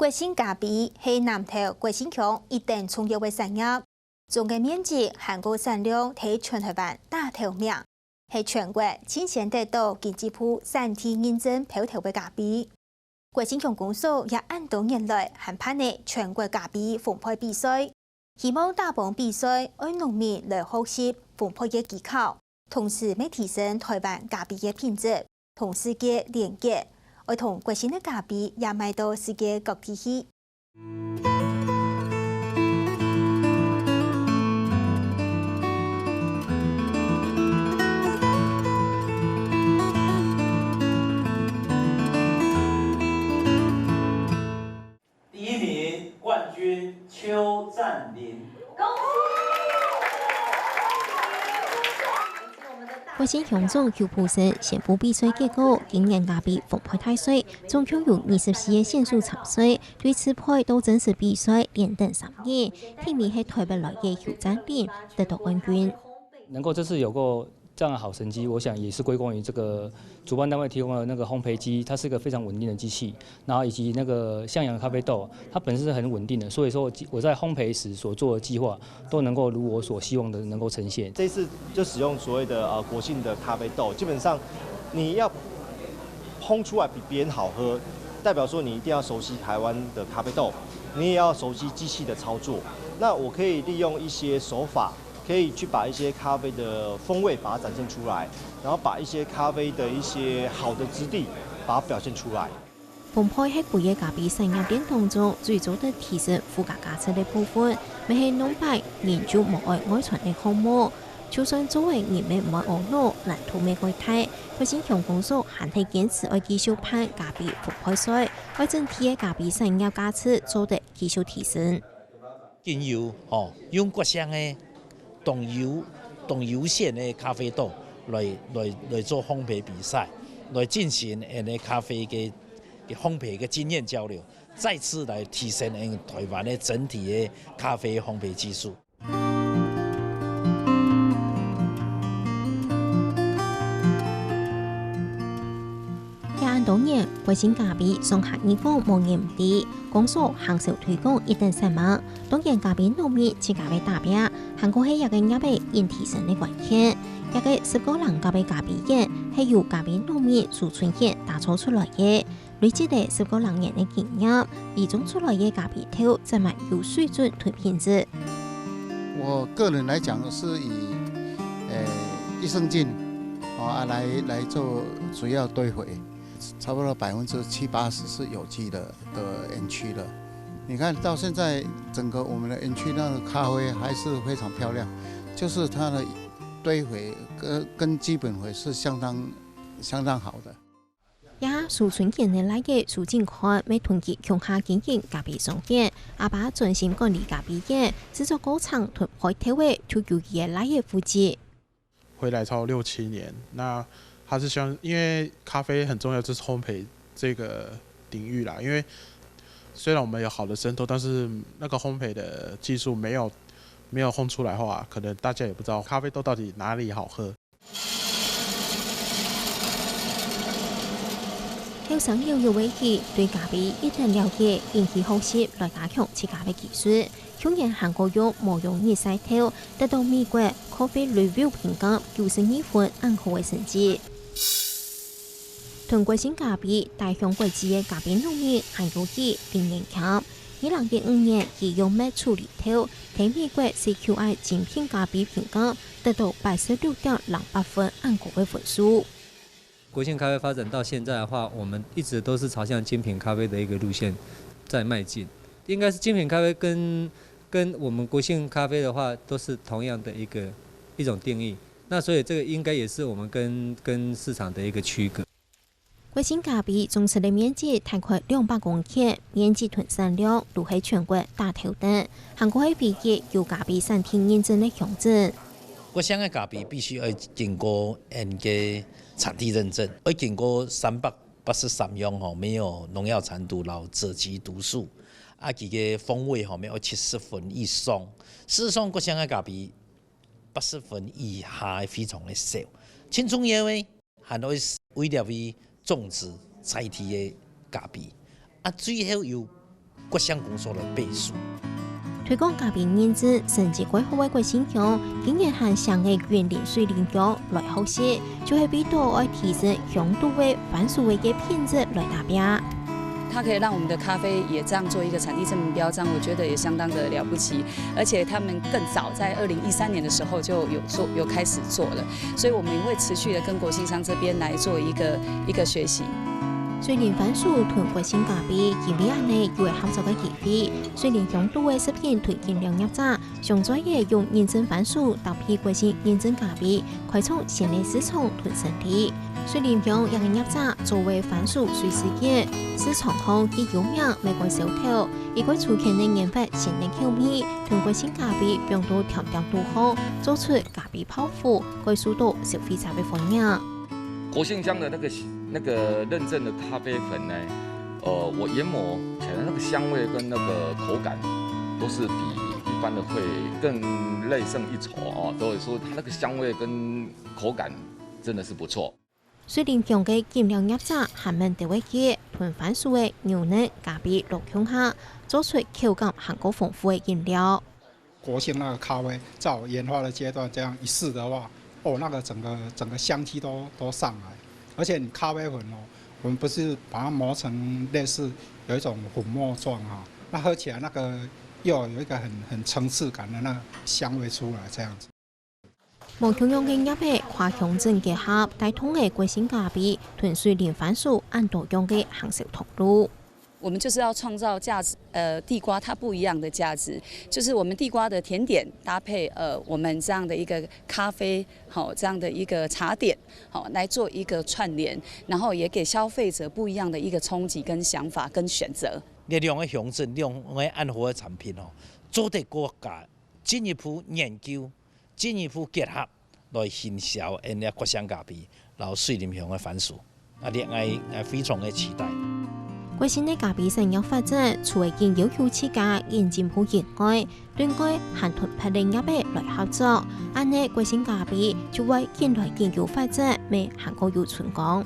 国新咖啡是南投国新乡一等重要的产业，总嘅面积、含个产量喺全台湾打头名，係全國前前得到經濟部3天認證標頭嘅咖啡。國新鄉公所也按多年來hand辦嘅全國咖啡烘焙比賽，希望打棒比賽為農民來學習烘焙嘅技巧，同時要提升台灣咖啡嘅品質，同世界連結。而同國新嘅咖啡也賣到世界各地去。第1名冠軍邱占麟。國新鄉長邱普生宣布比賽結果，今年咖啡烘焙大賽總共有24個選手參賽，對此配到正式比賽連等3年，提名係台北來嘅邱占麟得到冠軍。能夠這次有個這樣的好成績，我想也是歸功於這個主辦單位提供的那個烘焙機，它是一個非常穩定的機器，然後以及那個向陽咖啡豆，它本身是很穩定的，所以說我在烘焙時所做的計劃都能夠如我所希望的能夠呈現。這次就使用所謂的國信的咖啡豆，基本上你要烘出來比別人好喝，代表說你一定要熟悉台灣的咖啡豆，你也要熟悉機器的操作。那我可以利用一些手法。可以去把一些咖啡的風味把它展現出來，然後把一些咖啡的一些好的質地把它表現出來。烘焙係每個咖啡產業鏈當中最早的提升附加價值的部分，咪係農辦研究無礙外傳的項目。就算作為人民唔愛學路，難圖未改態，國新鄉公所還係堅持愛繼續辦咖啡烘焙賽，為整體嘅咖啡產業價值做得繼續提升。經由用國鄉嘅動油線的咖啡豆來做烘焙比賽，來進行咖啡嘅烘焙嘅經驗交流，再次來提升台灣的整體的咖啡烘焙技術。當年國新咖啡上下義工無言唔低，公所行銷推廣一定成功。當年咖啡農民吃咖啡大餅，韓國係一個業嘅引提升的關鍵。一個10個人咖啡咖啡園係由咖啡農民所出現打造出來嘅，累積的10個人嘅經驗，而種出來嘅咖啡豆真係有水準同品質。我個人來講是以益生菌來做主要堆肥。差不多70%-80%是有機的園區的。你看到現在整個我們的園區那個咖啡還是非常漂亮，就是它的堆肥跟基本肥是相當好的。也蘇春健的來嘅蘇景寬，每團結強下經營咖啡商店，阿爸專心管理咖啡園，製作工廠同開頭位就由佢來嘅負責。回來超6-7年，那。它是因為咖啡很重要，就是烘焙這個領域啦。因為雖然我們有好的滲透，但是那個烘焙的技術沒有烘出來的話，可能大家也不知道咖啡豆到底哪裡好喝。有想要有為佢對咖啡一定了解，引起學習來加強製咖啡技術。去年韓國用無用熱曬頭，得到美國 Coffee Review 評價92分按好嘅成績。同國新咖啡大向國際嘅咖啡農民韓國記零年級，2015年佢用咩處理頭，喺美國 CQI 精品咖啡評價得到86.08分按好嘅分數。國新咖啡發展到現在的話，我們一直都是朝向精品咖啡的一個路線在邁進。應該是精品咖啡跟我們國新咖啡的話，都是同樣的一種定義。那所以這個應該也是我們跟市場的一個區隔。國新咖啡種植的面積大概200公頃，面積同產量都係全國大頭等。韓國係唯一有咖啡3天認證的鄉鎮。國新嘅咖啡必須要經過嘅產地認證，要經過383樣沒有農藥殘毒、然後赭曲毒素，佢嘅風味要70分以上。事實上，國新嘅咖啡80分以下非常的少。最重要嘅係為了種植在地嘅咖啡，最後又国香公所的倍数。推广咖啡认证升级规划的国新乡，竟然和上个园林水林乡来合适，就是比到爱提升乡土的番薯味的品质来达标。它可以让我们的咖啡也这样做一个产地证明标章，我觉得也相当的了不起。而且他们更早在2013年的时候就有开始做了，所以我们也会持续的跟国信商这边来做一个学习。水莲番薯同国新咖啡今年内有合作的机会，水莲乡都的食品推荐量业者，上专业用认证番薯搭配国新认证咖啡，开创新的市场同生态。水莲乡一个业者作为番薯水事件，市场上以有名美国小头，一个出现的研发新的口味，通过新咖啡并到调调度好，做出咖啡泡芙，可以受到消费者的欢迎。国信乡的那个认证的咖啡粉呢，我研磨起来那个香味跟那个口感，都是比一般的会更类胜一筹哦。所以说它那个香味跟口感真的是不错。水莲乡的饮料业者还们地位嘅囤番薯的牛奶咖啡落乡下，做出口感很够丰富的饮料。国信那个咖啡在我研发的阶段，这样一试的话，那个整个香气都上来。而且你咖啡粉我们不是把它磨成类似有一种粉末状哈，那喝起来那个又有一个很层次感的那个香味出来，这样子。望乡乡的业者跨乡镇结合，带动的国新咖啡同水莲番薯按多样的行销通路。我们就是要创造价值，地瓜它不一样的价值，就是我们地瓜的甜点搭配我们这样的一个咖啡，这样的一个茶点，来做一个串联，然后也给消费者不一样的一个冲击跟想法跟选择。两个乡镇两个安好的产品做得国家进一步研究，进一步结合来行销那国香咖啡，然后水莲乡的番薯，另外非常的期待。国新的咖啡产业发展，除了经要求自家引进步以外，另外还同拍另业者来合作，安尼国新咖啡就为近来研究发展，未韩国有成功。